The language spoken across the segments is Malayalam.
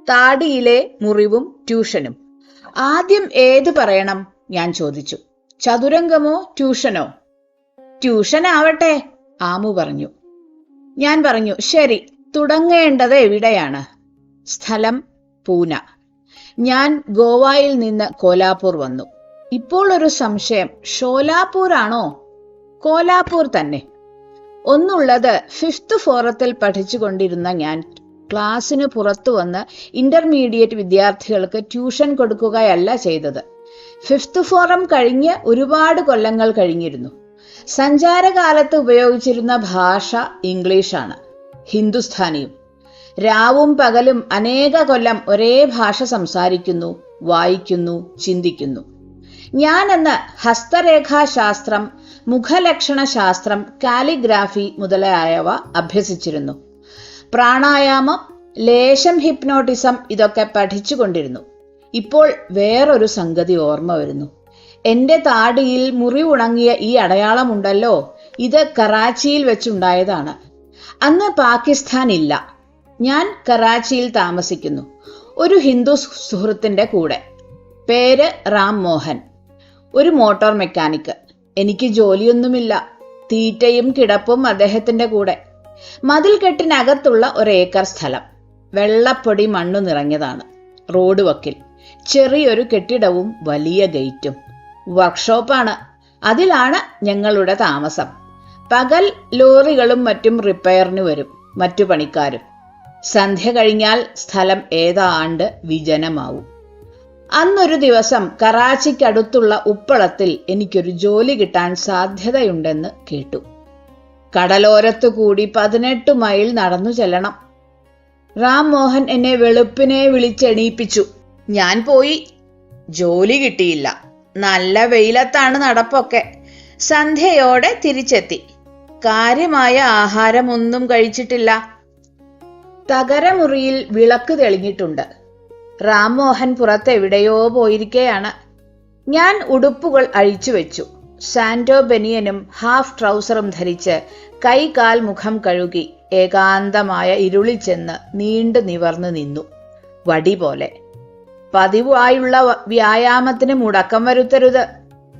താടിയിലെ മുറിവും ട്യൂഷനും. ആദ്യം ഏത് പറയണം? ഞാൻ ചോദിച്ചു. ചതുരംഗമോ ട്യൂഷനോ? ട്യൂഷൻ ആവട്ടെ, ആമു പറഞ്ഞു. ഞാൻ പറഞ്ഞു, ശരി, തുടങ്ങേണ്ടത് എവിടെയാണ്? സ്ഥലം പൂന. ഞാൻ ഗോവയിൽ നിന്ന് കോലാപൂർ വന്നു. ഇപ്പോൾ ഒരു സംശയം, ഷോലാപൂർ ആണോ? കോലാപൂർ തന്നെ. ഒന്നുള്ളത്, 5th ഫോറത്തിൽ പഠിച്ചുകൊണ്ടിരുന്ന ഞാൻ ക്ലാസ്സിന് പുറത്തു വന്ന് ഇന്റർമീഡിയറ്റ് വിദ്യാർത്ഥികൾക്ക് ട്യൂഷൻ കൊടുക്കുകയല്ല ചെയ്തത്. 5th ഫോറം കഴിഞ്ഞ് ഒരുപാട് കൊല്ലങ്ങൾ കഴിഞ്ഞിരുന്നു. സഞ്ചാരകാലത്ത് ഉപയോഗിച്ചിരുന്ന ഭാഷ ഇംഗ്ലീഷാണ്, ഹിന്ദുസ്ഥാനിയും. രാവും പകലും അനേക കൊല്ലം ഒരേ ഭാഷ സംസാരിക്കുന്നു, വായിക്കുന്നു, ചിന്തിക്കുന്നു. ഞാനന്ന് ഹസ്തരേഖാശാസ്ത്രം, മുഖലക്ഷണശാസ്ത്രം, കാലിഗ്രാഫി മുതലായവ അഭ്യസിച്ചിരുന്നു. പ്രാണായാമം, ലേശം ഹിപ്നോട്ടിസം ഇതൊക്കെ പഠിച്ചുകൊണ്ടിരുന്നു. ഇപ്പോൾ വേറൊരു സംഗതി ഓർമ്മ വരുന്നു. എന്റെ താടിയിൽ മുറിവുണങ്ങിയ ഈ അടയാളമുണ്ടല്ലോ, ഇത് കറാച്ചിയിൽ വെച്ചുണ്ടായതാണ്. അന്ന് പാകിസ്ഥാൻ ഇല്ല. ഞാൻ കറാച്ചിയിൽ താമസിക്കുന്നു, ഒരു ഹിന്ദു സുഹൃത്തിന്റെ കൂടെ. പേര് റാം മോഹൻ, ഒരു മോട്ടോർ മെക്കാനിക്ക്. എനിക്ക് ജോലിയൊന്നുമില്ല, തീറ്റയും കിടപ്പും അദ്ദേഹത്തിന്റെ കൂടെ. മതിൽക്കെട്ടിനകത്തുള്ള 1 ഏക്കർ സ്ഥലം, വെള്ളപ്പൊടി മണ്ണു നിറഞ്ഞതാണ്. റോഡ് വക്കിൽ ചെറിയൊരു കെട്ടിടവും വലിയ ഗേറ്റും. വർക്ക്ഷോപ്പാണ്, അതിലാണ് ഞങ്ങളുടെ താമസം. പകൽ ലോറികളും മറ്റും റിപ്പയറിന് വരും, മറ്റു പണിക്കാരും. സന്ധ്യ കഴിഞ്ഞാൽ സ്ഥലം ഏതാണ്ട് വിജനമാവും. അന്നൊരു ദിവസം കറാച്ചിക്കടുത്തുള്ള ഉപ്പളത്തിൽ എനിക്കൊരു ജോലി കിട്ടാൻ സാധ്യതയുണ്ടെന്ന് കേട്ടു. കടലോരത്തു കൂടി 18 മൈൽ നടന്നു ചെല്ലണം. റാം മോഹൻ എന്നെ വെളുപ്പിനെ വിളിച്ചെണീപ്പിച്ചു. ഞാൻ പോയി. ജോലി കിട്ടിയില്ല. നല്ല വെയിലത്താണ് നടപ്പൊക്കെ. സന്ധ്യയോടെ തിരിച്ചെത്തി. കാര്യമായ ആഹാരമൊന്നും കഴിച്ചിട്ടില്ല. തകരമുറിയിൽ വിളക്ക് തെളിഞ്ഞിട്ടുണ്ട്. റാംമോഹൻ പുറത്തെവിടെയോ പോയിരിക്കെയാണ്. ഞാൻ ഉടുപ്പുകൾ അഴിച്ചുവെച്ചു. സാൻഡോ ബനിയനും ഹാഫ് ട്രൗസറും ധരിച്ച് കൈകാൽ മുഖം കഴുകി ഏകാന്തമായ ഇരുളിൽ ചെന്ന് നീണ്ടു നിവർന്നു നിന്നു, വടി പോലെ. പതിവായുള്ള വ്യായാമത്തിന് മുടക്കം വരുത്തരുത്.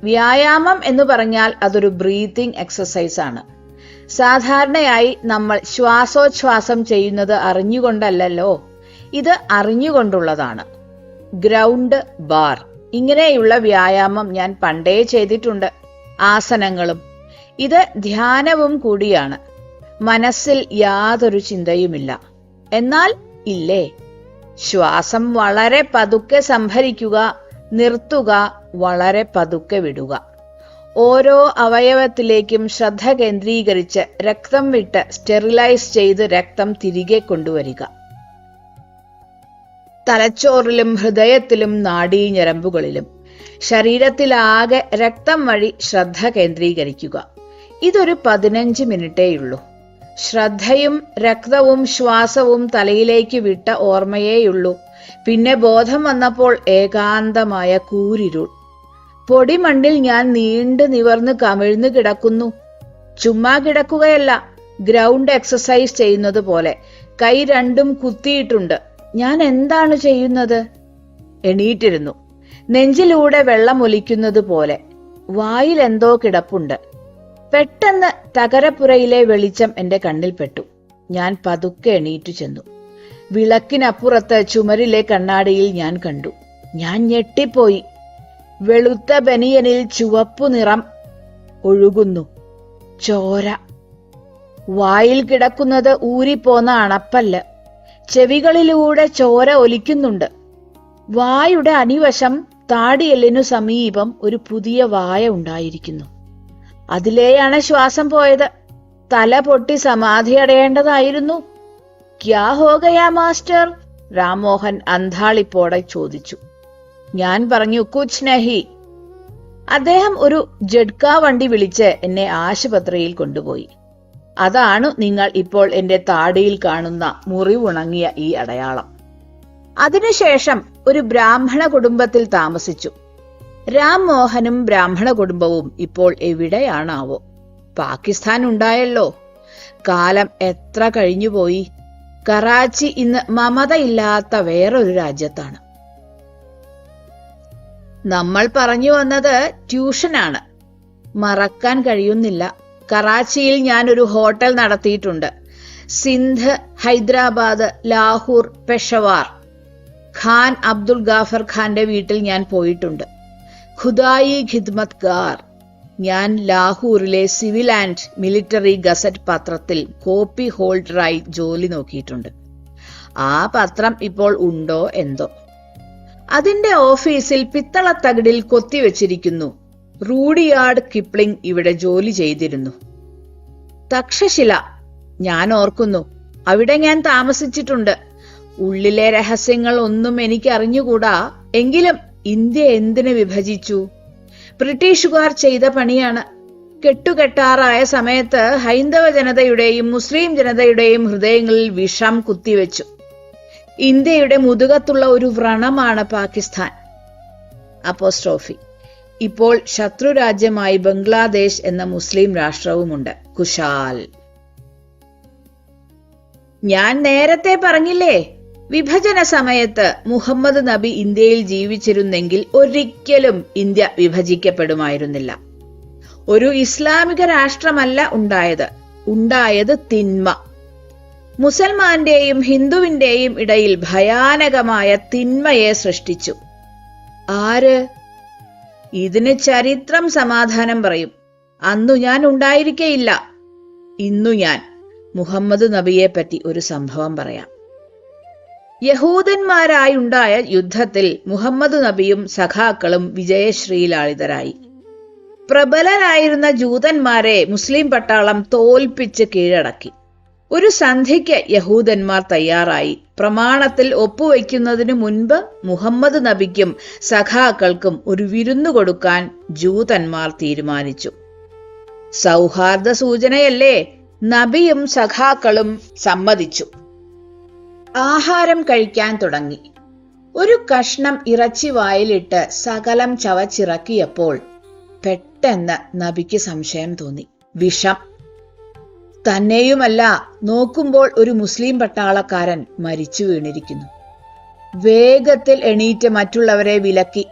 വ്യായാമം എന്ന് പറഞ്ഞാൽ അതൊരു ബ്രീത്തിങ് എക്സസൈസ് ആണ്. സാധാരണയായി നമ്മൾ ശ്വാസോച്ഛ്വാസം ചെയ്യുന്നത് അറിഞ്ഞുകൊണ്ടല്ലോ, ഇത് അറിഞ്ഞുകൊണ്ടുള്ളതാണ്. ഗ്രൗണ്ട് ബാർ ഇങ്ങനെയുള്ള വ്യായാമം ഞാൻ പണ്ടേ ചെയ്തിട്ടുണ്ട്, ആസനങ്ങളും. ഇത് ധ്യാനവും കൂടിയാണ്. മനസ്സിൽ യാതൊരു ചിന്തയുമില്ല. എന്നാൽ ഇല്ലേ, ശ്വാസം വളരെ പതുക്കെ സംഭരിക്കുക, നിർത്തുക, വളരെ പതുക്കെ വിടുക. ഓരോ അവയവത്തിലേക്കും ശ്രദ്ധ കേന്ദ്രീകരിച്ച് രക്തം വിട്ട് സ്റ്റെറിലൈസ് ചെയ്ത് രക്തം തിരികെ കൊണ്ടുവരിക. തലച്ചോറിലും ഹൃദയത്തിലും നാഡീഞരമ്പുകളിലും ശരീരത്തിലാകെ രക്തം വഴി ശ്രദ്ധ കേന്ദ്രീകരിക്കുക. ഇതൊരു 15 മിനിറ്റേയുള്ളൂ. ശ്രദ്ധയും രക്തവും ശ്വാസവും തലയിലേക്ക് വിട്ട ഓർമ്മയേയുള്ളൂ. പിന്നെ ബോധം വന്നപ്പോൾ ഏകാന്തമായ കൂരിരുൾ. പൊടിമണ്ണിൽ ഞാൻ നീണ്ടു നിവർന്ന് കമിഴ്ന്നു കിടക്കുന്നു. ചുമ്മാ കിടക്കുകയല്ല, ഗ്രൗണ്ട് എക്സസൈസ് ചെയ്യുന്നത് പോലെ. കൈ രണ്ടും കുത്തിയിട്ടുണ്ട്. ഞാൻ എന്താണ് ചെയ്യുന്നത്? എണീറ്റിരുന്നു. നെഞ്ചിലൂടെ വെള്ളം ഒലിക്കുന്നത് പോലെ. വായിൽ എന്തോ കിടപ്പുണ്ട്. പെട്ടെന്ന് തകരപ്പുരയിലെ വെളിച്ചം എന്റെ കണ്ണിൽപ്പെട്ടു. ഞാൻ പതുക്കെ എണീറ്റു ചെന്നു. വിളക്കിനപ്പുറത്ത് ചുമരിലെ കണ്ണാടിയിൽ ഞാൻ കണ്ടു. ഞാൻ ഞെട്ടിപ്പോയി. വെളുത്ത ബനിയനിൽ ചുവപ്പു നിറം ഒഴുകുന്നു. ചോര. വായിൽ കിടക്കുന്നത് ഊരിപ്പോന്ന അണപ്പല്ല്. ചെവികളിലൂടെ ചോര ഒലിക്കുന്നുണ്ട്. വായുടെ അടിവശം താടിയെല്ലിനു സമീപം ഒരു പുതിയ വായ ഉണ്ടായിരിക്കുന്നു. അതിലെയാണ് ശ്വാസം പോയത്. തല പൊട്ടി സമാധി അടയേണ്ടതായിരുന്നു. ക്യാ ഹോ ഗയാ മാസ്റ്റർ? രാംമോഹൻ അന്ധാളിപ്പോടെ ചോദിച്ചു. ഞാൻ പറഞ്ഞു, കുച്ച് നഹി. അദ്ദേഹം ഒരു ജഡ്ക വണ്ടി വിളിച്ച് എന്നെ ആശുപത്രിയിൽ കൊണ്ടുപോയി. അതാണ് നിങ്ങൾ ഇപ്പോൾ എന്റെ താടിയിൽ കാണുന്ന മുറിവുണങ്ങിയ ഈ അടയാളം. അതിനുശേഷം ഒരു ബ്രാഹ്മണ കുടുംബത്തിൽ താമസിച്ചു. രാംമോഹനും ബ്രാഹ്മണ കുടുംബവും ഇപ്പോൾ എവിടെയാണാവോ? പാകിസ്ഥാൻ ഉണ്ടായല്ലോ. കാലം എത്ര കഴിഞ്ഞുപോയി. കറാച്ചി ഇന്ന് മമതയില്ലാത്ത വേറൊരു രാജ്യത്താണ്. നമ്മൾ പറഞ്ഞു വന്നത് ട്യൂഷനാണ്. മറക്കാൻ കഴിയുന്നില്ല, കറാച്ചിയിൽ ഞാൻ ഒരു ഹോട്ടൽ നടത്തിയിട്ടുണ്ട്. സിന്ധ്, ഹൈദരാബാദ്, ലാഹോർ, പെഷവാർ. ഖാൻ അബ്ദുൽ ഗാഫർ ഖാന്റെ വീട്ടിൽ ഞാൻ പോയിട്ടുണ്ട്. ഖുദായി ഖിദ്മത്ഗാർ. ഞാൻ ലാഹോറിലെ സിവിൽ ആൻഡ് മിലിറ്ററി ഗസറ്റ് പത്രത്തിൽ കോപ്പി ഹോൾഡറായി ജോലി നോക്കിയിട്ടുണ്ട്. ആ പത്രം ഇപ്പോൾ ഉണ്ടോ എന്തോ. അതിന്റെ ഓഫീസിൽ പിത്തളത്തകിടിൽ കൊത്തിവെച്ചിരിക്കുന്നു, റൂഡിയാർഡ് കിപ്ലിംഗ് ഇവിടെ ജോലി ചെയ്തിരുന്നു. തക്ഷശില, ഞാൻ ഓർക്കുന്നു, അവിടെ ഞാൻ താമസിച്ചിട്ടുണ്ട്. ഉള്ളിലെ രഹസ്യങ്ങൾ ഒന്നും എനിക്ക് അറിഞ്ഞുകൂടാ. എങ്കിലും ഇന്ത്യ എന്തിനു വിഭജിച്ചു? ബ്രിട്ടീഷുകാർ ചെയ്ത പണിയാണ്. കെട്ടുകെട്ടാറായ സമയത്ത് ഹൈന്ദവ ജനതയുടെയും മുസ്ലിം ജനതയുടെയും ഹൃദയങ്ങളിൽ വിഷം കുത്തിവെച്ചു. ഇന്ത്യയുടെ മുതുകത്തുള്ള ഒരു വ്രണമാണ് പാകിസ്ഥാൻ. അപ്പോസ്ട്രോഫി. ഇപ്പോൾ ശത്രുരാജ്യമായി ബംഗ്ലാദേശ് എന്ന മുസ്ലിം രാഷ്ട്രവുമുണ്ട്. കുശാൽ. ഞാൻ നേരത്തെ പറഞ്ഞില്ലേ, വിഭജന സമയത്ത് മുഹമ്മദ് നബി ഇന്ത്യയിൽ ജീവിച്ചിരുന്നെങ്കിൽ ഒരിക്കലും ഇന്ത്യ വിഭജിക്കപ്പെടുമായിരുന്നില്ല. ഒരു ഇസ്ലാമിക രാഷ്ട്രമല്ല ഉണ്ടായത് തിന്മ. മുസൽമാന്റെയും ഹിന്ദുവിന്റെയും ഇടയിൽ ഭയാനകമായ തിന്മയെ സൃഷ്ടിച്ചു. ആര്? ഇതിന് ചരിത്രം സമാധാനം പറയും. അന്നു ഞാൻ ഉണ്ടായിരിക്കയില്ല. ഇന്നു ഞാൻ മുഹമ്മദ് നബിയെ പറ്റി ഒരു സംഭവം പറയാം. യഹൂദന്മാരായുണ്ടായ യുദ്ധത്തിൽ മുഹമ്മദ് നബിയും സഖാക്കളും വിജയശ്രീലാളിതരായി. പ്രബലരായിരുന്ന ജൂതന്മാരെ മുസ്ലിം പട്ടാളം തോൽപ്പിച്ച് കീഴടക്കി. ഒരു സന്ധിക്ക് യഹൂദന്മാർ തയ്യാറായി. പ്രമാണത്തിൽ ഒപ്പുവെക്കുന്നതിനു മുൻപ് മുഹമ്മദ് നബിക്കും സഖാക്കൾക്കും ഒരു വിരുന്നു കൊടുക്കാൻ ജൂതന്മാർ തീരുമാനിച്ചു. സൗഹാർദ്ദ സൂചനയല്ലേ? നബിയും സഖാക്കളും സമ്മതിച്ചു. ആഹാരം കഴിക്കാൻ തുടങ്ങി. ഒരു കഷ്ണം ഇറച്ചി വായിലിട്ട് സകലം ചവച്ചിറക്കിയപ്പോൾ പെട്ടെന്ന് നബിക്ക് സംശയം തോന്നി. വിഷം. തന്നെയുമല്ല, നോക്കുമ്പോൾ ഒരു മുസ്ലിം പട്ടാളക്കാരൻ മരിച്ചു വീണിരിക്കുന്നു. വേഗത്തിൽ എണീറ്റ് മറ്റുള്ളവരെ വിലക്കി.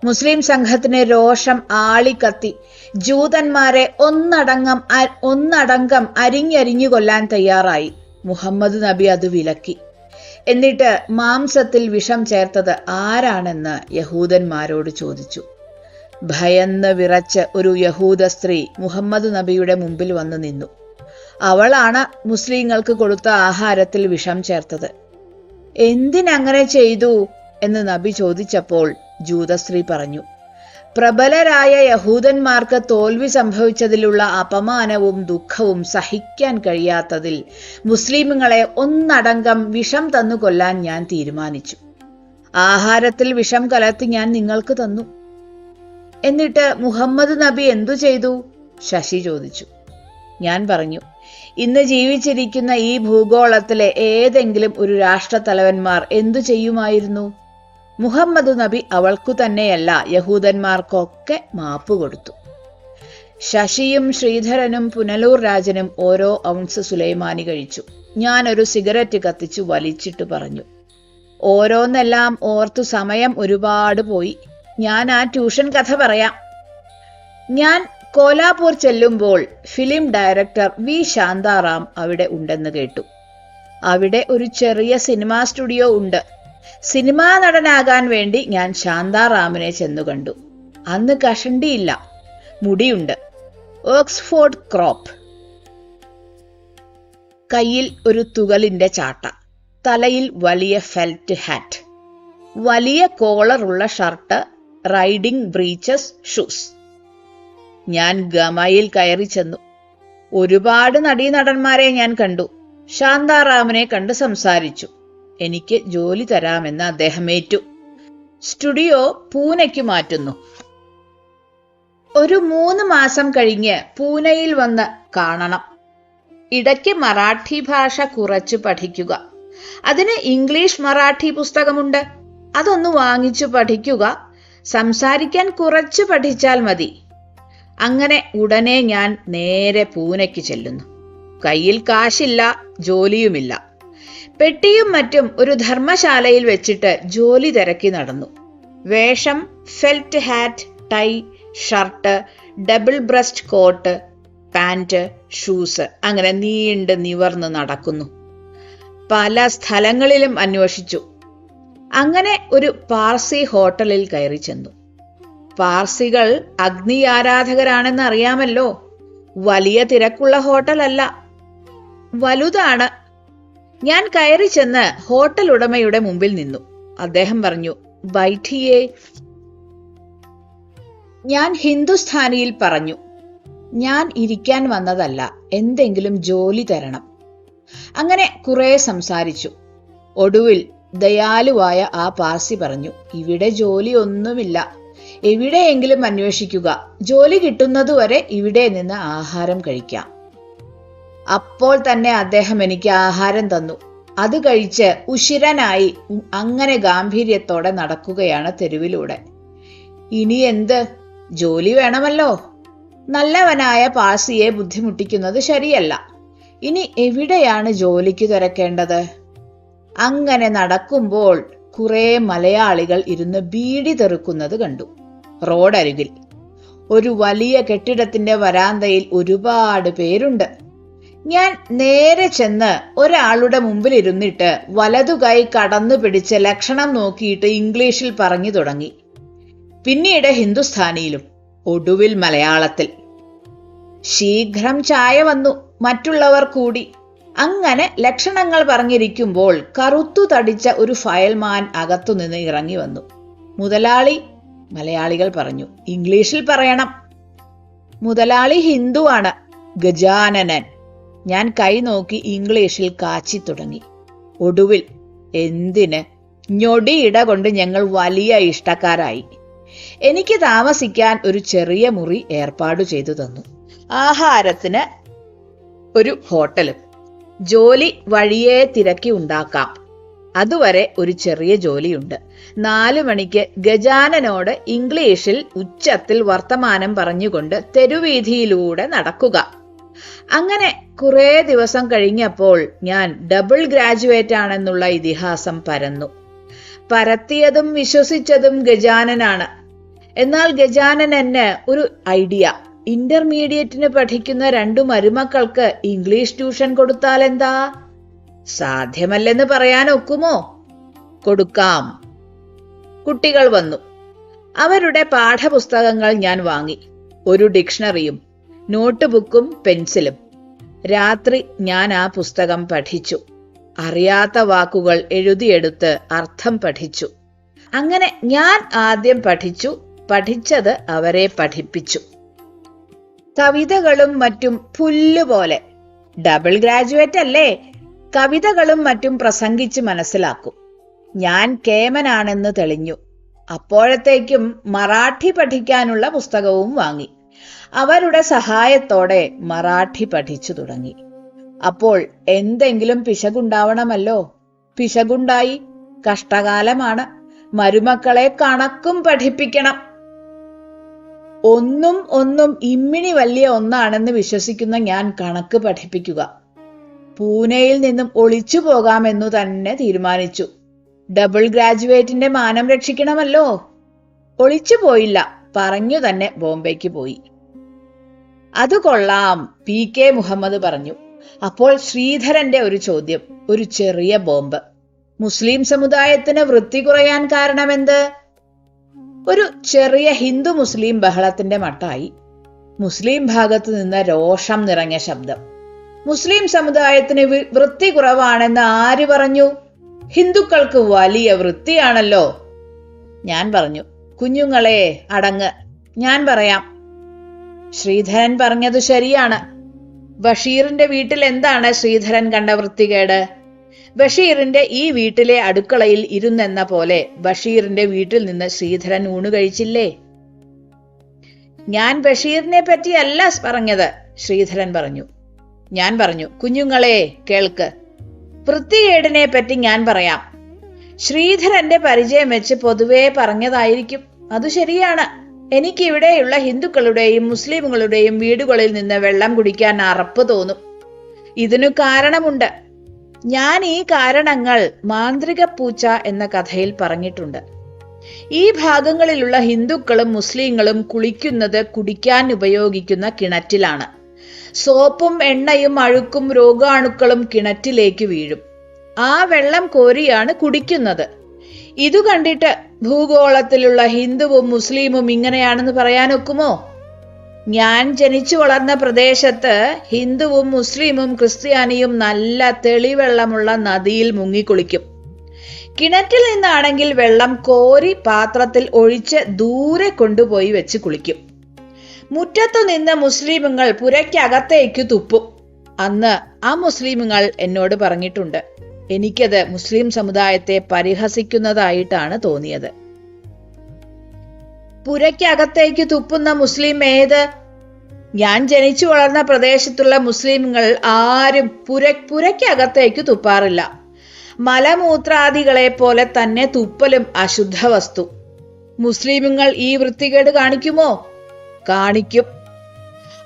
മുസ്ലിം സംഘത്തിന് രോഷം ആളിക്കത്തി. ജൂതന്മാരെ ഒന്നടങ്കം അരിഞ്ഞരിഞ്ഞു കൊല്ലാൻ തയ്യാറായി. മുഹമ്മദ് നബി അത് വിലക്കി. എന്നിട്ട് മാംസത്തിൽ വിഷം ചേർത്തത് ആരാണെന്ന് യഹൂദന്മാരോട് ചോദിച്ചു. ഭയന്ന് വിറച്ച് ഒരു യഹൂദ സ്ത്രീ മുഹമ്മദ് നബിയുടെ മുമ്പിൽ വന്നു നിന്നു. അവളാണ് മുസ്ലിങ്ങൾക്ക് കൊടുത്ത ആഹാരത്തിൽ വിഷം ചേർത്തത്. എന്തിനങ്ങനെ ചെയ്തു എന്ന് നബി ചോദിച്ചപ്പോൾ ജൂതസ്ത്രീ പറഞ്ഞു, പ്രബലരായ യഹൂദന്മാർക്ക് തോൽവി സംഭവിച്ചതിലുള്ള അപമാനവും ദുഃഖവും സഹിക്കാൻ കഴിയാത്തതിൽ മുസ്ലിമുകളെ ഒന്നടങ്കം വിഷം തന്നു കൊല്ലാൻ ഞാൻ തീരുമാനിച്ചു. ആഹാരത്തിൽ വിഷം കലർത്തി ഞാൻ നിങ്ങൾക്ക് തന്നു. എന്നിട്ട് മുഹമ്മദ് നബി എന്തു ചെയ്തു? ശശി ചോദിച്ചു. ഞാൻ പറഞ്ഞു, ഇന്ന് ജീവിച്ചിരിക്കുന്ന ഈ ഭൂഗോളത്തിലെ ഏതെങ്കിലും ഒരു രാഷ്ട്രത്തലവന്മാർ എന്തു ചെയ്യുമായിരുന്നു? മുഹമ്മദ് നബി അവൾക്കു തന്നെയല്ല, യഹൂദന്മാർക്കൊക്കെ മാപ്പ് കൊടുത്തു. ശശിയും ശ്രീധരനും പുനലൂർ രാജനും ഓരോ ഔൺസ് സുലൈമാനി കഴിച്ചു. ഞാനൊരു സിഗരറ്റ് കത്തിച്ചു വലിച്ചിട്ട് പറഞ്ഞു, ഓരോന്നെല്ലാം ഓർത്തു സമയം ഒരുപാട് പോയി. ഞാൻ ആ ട്യൂഷൻ കഥ പറയാം. ഞാൻ കോലാപൂർ ചെല്ലുമ്പോൾ ഫിലിം ഡയറക്ടർ വി ശാന്താറാം അവിടെ ഉണ്ടെന്ന് കേട്ടു. അവിടെ ഒരു ചെറിയ സിനിമാ സ്റ്റുഡിയോ ഉണ്ട്. സിനിമാ നടനാകാൻ വേണ്ടി ഞാൻ ശാന്താറാമിനെ ചെന്നു കണ്ടു. അന്ന് കഷണ്ടിയില്ല, മുടിയുണ്ട്, ഓക്സ്ഫോർഡ് ക്രോപ്പ്, കയ്യിൽ ഒരു തുകലിന്റെ ചാട്ട, തലയിൽ വലിയ ഫെൽറ്റ് ഹാറ്റ്, വലിയ കോളറുള്ള ഷർട്ട്, റൈഡിംഗ് ബ്രീച്ചസ്, ഷൂസ്. ഞാൻ ഗമയിൽ കയറി ചെന്നു. ഒരുപാട് നടീനടന്മാരെ ഞാൻ കണ്ടു. ശാന്താറാമിനെ കണ്ട് സംസാരിച്ചു. എനിക്ക് ജോലി തരാമെന്ന് അദ്ദേഹം ഏറ്റു. സ്റ്റുഡിയോ പൂനെക്ക് മാറ്റുന്നു. ഒരു 3 മാസം കഴിഞ്ഞ് പൂനെയിൽ വന്ന് കാണണം. ഇടയ്ക്ക് മറാഠി ഭാഷ കുറച്ചു പഠിക്കുക. അതിന് ഇംഗ്ലീഷ് മറാഠി പുസ്തകമുണ്ട്. അതൊന്ന് വാങ്ങിച്ചു പഠിക്കുക. സംസാരിക്കാൻ കുറച്ച് പഠിച്ചാൽ മതി. അങ്ങനെ ഉടനെ ഞാൻ നേരെ പൂനെക്ക് ചെല്ലുന്നു. കയ്യിൽ കാശില്ല, ജോലിയുമില്ല. പെട്ടിയും മറ്റും ഒരു ധർമ്മശാലയിൽ വെച്ചിട്ട് ജോലി തിരക്കി നടന്നു. വേഷം felt hat, tie, shirt, double breast coat, pant, shoes, അങ്ങനെ നീണ്ട് നിവർന്ന് നടക്കുന്നു. പല സ്ഥലങ്ങളിലും അന്വേഷിച്ചു. അങ്ങനെ ഒരു പാർസി ഹോട്ടലിൽ കയറി ചെന്നു. പാർസികൾ അഗ്നി ആരാധകരാണെന്ന് അറിയാമല്ലോ. വലിയ തിരക്കുള്ള ഹോട്ടലല്ല, വലുതാണ്. ഞാൻ കയറി ചെന്ന് ഹോട്ടൽ ഉടമയുടെ മുമ്പിൽ നിന്നു. അദ്ദേഹം പറഞ്ഞു, ബൈഠിയേ. ഞാൻ ഹിന്ദുസ്ഥാനിയിൽ പറഞ്ഞു, ഞാൻ ഇരിക്കാൻ വന്നതല്ല, എന്തെങ്കിലും ജോലി തരണം. അങ്ങനെ കുറെ സംസാരിച്ചു. ഒടുവിൽ ദയാലുവായ ആ പാർസി പറഞ്ഞു, ഇവിടെ ജോലി ഒന്നുമില്ല, എവിടെയെങ്കിലും അന്വേഷിക്കുക, ജോലി കിട്ടുന്നതുവരെ ഇവിടെ നിന്ന് ആഹാരം കഴിക്കാം. അപ്പോൾ തന്നെ അദ്ദേഹം എനിക്ക് ആഹാരം തന്നു. അത് കഴിച്ച് ഉശിരനായി അങ്ങനെ ഗാംഭീര്യത്തോടെ നടക്കുകയാണ് തെരുവിലൂടെ. ഇനി എന്ത്? ജോലി വേണമല്ലോ. നല്ലവനായ പാർസിയെ ബുദ്ധിമുട്ടിക്കുന്നത് ശരിയല്ല. ഇനി എവിടെയാണ് ജോലിക്ക് തിരക്കേണ്ടത്? അങ്ങനെ നടക്കുമ്പോൾ കുറെ മലയാളികൾ ഇരുന്ന് ബീഡി തെറുക്കുന്നത് കണ്ടു. റോഡരികിൽ ഒരു വലിയ കെട്ടിടത്തിന്റെ വരാന്തയിൽ ഒരുപാട് പേരുണ്ട്. ഞാൻ നേരെ ചെന്ന് ഒരാളുടെ മുമ്പിൽ ഇരുന്നിട്ട് വലതുകൈ കടന്നു പിടിച്ച് ലക്ഷണം നോക്കിയിട്ട് ഇംഗ്ലീഷിൽ പറഞ്ഞു തുടങ്ങി. പിന്നീട് ഹിന്ദുസ്ഥാനിയിലും, ഒടുവിൽ മലയാളത്തിൽ. ശീഘ്രം ചായ വന്നു, മറ്റുള്ളവർ കൂടി. അങ്ങനെ ലക്ഷണങ്ങൾ പറഞ്ഞിരിക്കുമ്പോൾ കറുത്തു തടിച്ച ഒരു ഫയൽമാൻ അകത്തുനിന്ന് ഇറങ്ങി വന്നു. മുതലാളി, മലയാളികൾ പറഞ്ഞു. ഇംഗ്ലീഷിൽ പറയണം. മുതലാളി ഹിന്ദുവാണ്, ഗജാനനൻ. ഞാൻ കൈ നോക്കി ഇംഗ്ലീഷിൽ കാച്ചി തുടങ്ങി. ഒടുവിൽ എന്തിന്, ഞൊടിയിട കൊണ്ട് ഞങ്ങൾ വലിയ ഇഷ്ടക്കാരായി. എനിക്ക് താമസിക്കാൻ ഒരു ചെറിയ മുറി ഏർപ്പാടു ചെയ്തു തന്നു. ആഹാരത്തിന് ഒരു ഹോട്ടലും. ജോലി വഴിയെ തിരക്കി ഉണ്ടാക്കാം. അതുവരെ ഒരു ചെറിയ ജോലിയുണ്ട്. 4 മണിക്ക് ഗജാനനോട് ഇംഗ്ലീഷിൽ ഉച്ചത്തിൽ വർത്തമാനം പറഞ്ഞുകൊണ്ട് തെരുവീഥിയിലൂടെ നടക്കുക. അങ്ങനെ കുറെ ദിവസം കഴിഞ്ഞപ്പോൾ ഞാൻ ഡബിൾ ഗ്രാജുവേറ്റ് ആണെന്നുള്ള ഇതിഹാസം പരന്നു. പരത്തിയതും വിശ്വസിച്ചതും ഗജാനനാണ്. എന്നാൽ ഗജാനന് ഒരു ഐഡിയ. ഇന്റർമീഡിയറ്റിന് പഠിക്കുന്ന 2 മരുമക്കൾക്ക് ഇംഗ്ലീഷ് ട്യൂഷൻ കൊടുത്താൽ എന്താ? സാധ്യമല്ലെന്ന് പറയാൻ ഒക്കുമോ? കൊടുക്കാം. കുട്ടികൾ വന്നു. അവരുടെ പാഠപുസ്തകങ്ങൾ ഞാൻ വാങ്ങി. ഒരു ഡിക്ഷണറിയും നോട്ട് ബുക്കും പെൻസിലും. രാത്രി ഞാൻ ആ പുസ്തകം പഠിച്ചു. അറിയാത്ത വാക്കുകൾ എഴുതിയെടുത്ത് അർത്ഥം പഠിച്ചു. അങ്ങനെ ഞാൻ ആദ്യം പഠിച്ചു, പഠിച്ചത് അവരെ പഠിപ്പിച്ചു. കവിതകളും മറ്റും പുല്ലുപോലെ. ഡബിൾ ഗ്രാജുവേറ്റ് അല്ലേ, കവിതകളും മറ്റും പ്രസംഗിച്ച് മനസ്സിലാക്കും. ഞാൻ കേമനാണെന്ന് തെളിഞ്ഞു. അപ്പോഴത്തേക്കും മറാഠി പഠിക്കാനുള്ള പുസ്തകവും വാങ്ങി. അവരുടെ സഹായത്തോടെ മറാഠി പഠിച്ചു തുടങ്ങി. അപ്പോൾ എന്തെങ്കിലും പിശകുണ്ടാവണമല്ലോ. പിശകുണ്ടായി. കഷ്ടകാലമാണ്. മരുമക്കളെ കണക്കും പഠിപ്പിക്കണം. ഒന്നും ഇമ്മിണി വലിയ ഒന്നാണെന്ന് വിശ്വസിക്കുന്ന ഞാൻ കണക്ക് പഠിപ്പിക്കുക. പൂനെയിൽ നിന്നും ഒളിച്ചു പോകാമെന്നു തന്നെ തീരുമാനിച്ചു. ഡബിൾ ഗ്രാജുവേറ്റിന്റെ മാനം രക്ഷിക്കണമല്ലോ. ഒളിച്ചു പോയില്ല, പറഞ്ഞു തന്നെ ബോംബെക്ക് പോയി. അത് കൊള്ളാം, PK മുഹമ്മദ് പറഞ്ഞു. അപ്പോൾ ശ്രീധരന്റെ ഒരു ചോദ്യം, ഒരു ചെറിയ ബോംബ്. മുസ്ലിം സമുദായത്തിന് വൃത്തി കുറയാൻ കാരണമെന്ത്? ഒരു ചെറിയ ഹിന്ദു മുസ്ലിം ബഹളത്തിന്റെ മട്ടായി. മുസ്ലിം ഭാഗത്ത് നിന്ന് രോഷം നിറഞ്ഞ ശബ്ദം. മുസ്ലിം സമുദായത്തിന് വൃത്തി കുറവാണെന്ന് ആര് പറഞ്ഞു? ഹിന്ദുക്കൾക്ക് വലിയ വൃത്തിയാണല്ലോ. ഞാൻ പറഞ്ഞു, കുഞ്ഞുങ്ങളെ അടങ്ങ്, ഞാൻ പറയാം. ശ്രീധരൻ പറഞ്ഞത് ശരിയാണ്. ബഷീറിന്റെ വീട്ടിൽ എന്താണ് ശ്രീധരൻ കണ്ട വൃത്തികേട്? ബഷീറിന്റെ ഈ വീട്ടിലെ അടുക്കളയിൽ ഇരുന്നെന്ന പോലെ ബഷീറിന്റെ വീട്ടിൽ നിന്ന് ശ്രീധരൻ ഊണ് കഴിച്ചില്ലേ? ഞാൻ ബഷീറിനെ പറ്റിയല്ല പറഞ്ഞത്, ശ്രീധരൻ പറഞ്ഞു. ഞാൻ പറഞ്ഞു, കുഞ്ഞുങ്ങളെ കേൾക്ക്, വൃത്തികേടിനെ പറ്റി ഞാൻ പറയാം. ശ്രീധരന്റെ പരിചയം വെച്ച് പൊതുവെ പറഞ്ഞതായിരിക്കും. അത് ശരിയാണ്. എനിക്കിവിടെയുള്ള ഹിന്ദുക്കളുടെയും മുസ്ലിമുകളുടെയും വീടുകളിൽ നിന്ന് വെള്ളം കുടിക്കാൻ അറപ്പ് തോന്നും. ഇതിനു കാരണമുണ്ട്. ഞാൻ ഈ കാരണങ്ങൾ മാന്ത്രിക പൂച്ച എന്ന കഥയിൽ പറഞ്ഞിട്ടുണ്ട്. ഈ ഭാഗങ്ങളിലുള്ള ഹിന്ദുക്കളും മുസ്ലിങ്ങളും കുളിക്കുന്നത് കുടിക്കാൻ ഉപയോഗിക്കുന്ന കിണറ്റിലാണ്. സോപ്പും എണ്ണയും അഴുക്കും രോഗാണുക്കളും കിണറ്റിലേക്ക് വീഴും. ആ വെള്ളം കോരിയാണ് കുടിക്കുന്നത്. ഇതു കണ്ടിട്ട് ഭൂഗോളത്തിലുള്ള ഹിന്ദുവും മുസ്ലിമും ഇങ്ങനെയാണെന്ന് പറയാനൊക്കുമോ? ഞാൻ ജനിച്ചു വളർന്ന പ്രദേശത്ത് ഹിന്ദുവും മുസ്ലിമും ക്രിസ്ത്യാനിയും നല്ല തെളിവെള്ളമുള്ള നദിയിൽ മുങ്ങിക്കുളിക്കും. കിണറ്റിൽ നിന്നാണെങ്കിൽ വെള്ളം കോരി പാത്രത്തിൽ ഒഴിച്ച് ദൂരെ കൊണ്ടുപോയി വെച്ച് കുളിക്കും. മുറ്റത്തു നിന്ന് മുസ്ലിമുകൾ പുരയ്ക്കകത്തേക്ക് തുപ്പും. അന്ന് ആ മുസ്ലിമുകൾ എന്നോട് പറഞ്ഞിട്ടുണ്ട്. എനിക്കത് മുസ്ലിം സമുദായത്തെ പരിഹസിക്കുന്നതായിട്ടാണ് തോന്നിയത്. പുരയ്ക്കകത്തേക്ക് തുപ്പുന്ന മുസ്ലിം ഏത്? ഞാൻ ജനിച്ചു വളർന്ന പ്രദേശത്തുള്ള മുസ്ലിമുകൾ ആരും പുരയ്ക്കകത്തേക്ക് തുപ്പാറില്ല. മലമൂത്രാദികളെ പോലെ തന്നെ തുപ്പലും അശുദ്ധ വസ്തു. മുസ്ലിമുകൾ ഈ വൃത്തികേട് കാണിക്കുമോ? കാണിക്കും.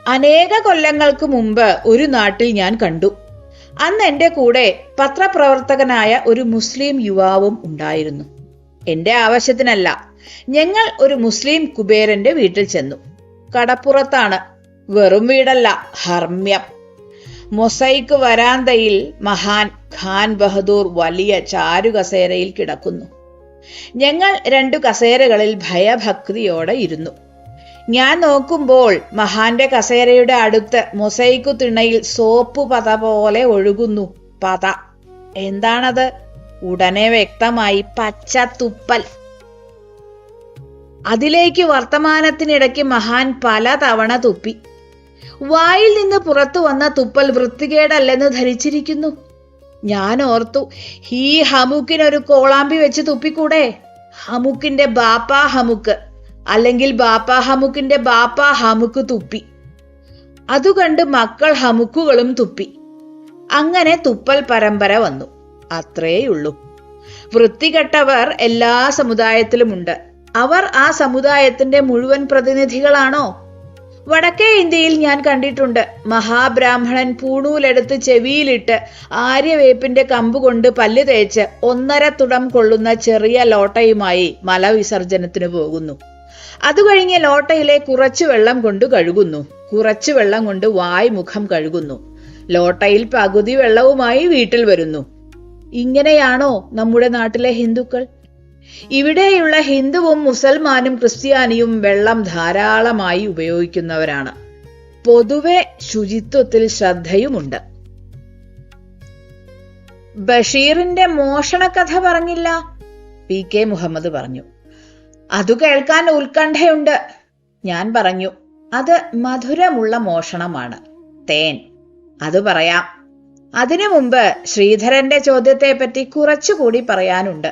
അനേക കൊല്ലങ്ങൾക്ക് മുമ്പ് ഒരു നാട്ടിൽ ഞാൻ കണ്ടു. അന്ന് എന്റെ കൂടെ പത്രപ്രവർത്തകനായ ഒരു മുസ്ലിം യുവാവും ഉണ്ടായിരുന്നു. എന്റെ ആവശ്യത്തിനല്ല, ഞങ്ങൾ ഒരു മുസ്ലിം കുബേരന്റെ വീട്ടിൽ ചെന്നു. കടപ്പുറത്താണ്. വെറും വീടല്ല, ഹർമ്മ്യം. മൊസൈക്ക് വരാന്തയിൽ മഹാൻ ഖാൻ ബഹദൂർ വലിയ ചാരുകസേരയിൽ കിടക്കുന്നു. ഞങ്ങൾ 2 കസേരകളിൽ ഭയഭക്തിയോടെ ഇരുന്നു. ഞാൻ നോക്കുമ്പോൾ മഹാന്റെ കസേരയുടെ അടുത്ത് മൊസൈക്കു തിണയിൽ സോപ്പ് പത പോലെ ഒഴുകുന്നു. പത എന്താണത്? ഉടനെ വ്യക്തമായി, പച്ച തുപ്പൽ. അതിലേക്ക് വർത്തമാനത്തിനിടയ്ക്ക് മഹാൻ പല തവണ തുപ്പി. വായിൽ നിന്ന് പുറത്തു വന്ന തുപ്പൽ വൃത്തികേടല്ലെന്ന് ധരിച്ചിരിക്കുന്നു. ഞാൻ ഓർത്തു, ഈ ഹമുക്കിനൊരു കോളാമ്പി വെച്ച് തുപ്പിക്കൂടെ? ഹമുക്കിന്റെ ബാപ്പാ ഹമുക്ക്, അല്ലെങ്കിൽ ബാപ്പാ ഹമുക്കിന്റെ ബാപ്പാ ഹമുക്ക് തുപ്പി. അതുകണ്ട് മക്കൾ ഹമുക്കുകളും തുപ്പി. അങ്ങനെ തുപ്പൽ പരമ്പര വന്നു. അത്രേയുള്ളൂ. വൃത്തികെട്ടവർ എല്ലാ സമുദായത്തിലുമുണ്ട്. അവർ ആ സമുദായത്തിന്റെ മുഴുവൻ പ്രതിനിധികളാണോ? വടക്കേ ഇന്ത്യയിൽ ഞാൻ കണ്ടിട്ടുണ്ട്. മഹാബ്രാഹ്മണൻ പൂണൂലെടുത്ത് ചെവിയിലിട്ട് ആര്യവേപ്പിന്റെ കമ്പുകൊണ്ട് പല്ല് തേച്ച് 1.5 തുടം കൊള്ളുന്ന ചെറിയ ലോട്ടയുമായി മലവിസർജനത്തിന് പോകുന്നു. അത് കഴിഞ്ഞ് ലോട്ടയിലെ കുറച്ചു വെള്ളം കൊണ്ട് കഴുകുന്നു. കുറച്ചു വെള്ളം കൊണ്ട് വായ് മുഖം കഴുകുന്നു. ലോട്ടയിൽ പകുതി വെള്ളവുമായി വീട്ടിൽ വരുന്നു. ഇങ്ങനെയാണോ നമ്മുടെ നാട്ടിലെ ഹിന്ദുക്കൾ? ഇവിടെയുള്ള ഹിന്ദുവും മുസൽമാനും ക്രിസ്ത്യാനിയും വെള്ളം ധാരാളമായി ഉപയോഗിക്കുന്നവരാണ്. പൊതുവെ ശുചിത്വത്തിൽ ശ്രദ്ധയുമുണ്ട്. ബഷീറിന്റെ മോഷണക്കഥ പറഞ്ഞില്ല? പി.കെ. മുഹമ്മദ് പറഞ്ഞു. അതു കേൾക്കാൻ ഉത്കണ്ഠയുണ്ട്. ഞാൻ പറഞ്ഞു, അത് മധുരമുള്ള മോഷണമാണ്, തേൻ. അത് പറയാം. അതിനു മുമ്പ് ശ്രീധരന്റെ ചോദ്യത്തെ പറ്റി കുറച്ചുകൂടി പറയാനുണ്ട്.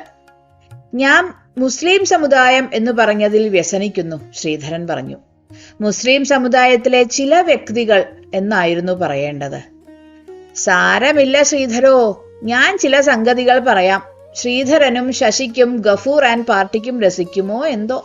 ഞാൻ മുസ്ലിം സമുദായം എന്ന് പറഞ്ഞതിൽ വ്യസനിക്കുന്നു, ശ്രീധരൻ പറഞ്ഞു. മുസ്ലിം സമുദായത്തിലെ ചില വ്യക്തികൾ എന്നായിരുന്നു പറയേണ്ടത്. സാരമില്ല ശ്രീധരോ, ഞാൻ ചില സംഗതികൾ പറയാം. ശ്രീധരനും ശശിക്കും ഗഫൂർ ആൻഡ് പാർട്ടിക്കും രസിക്കുമോ എന്തോ.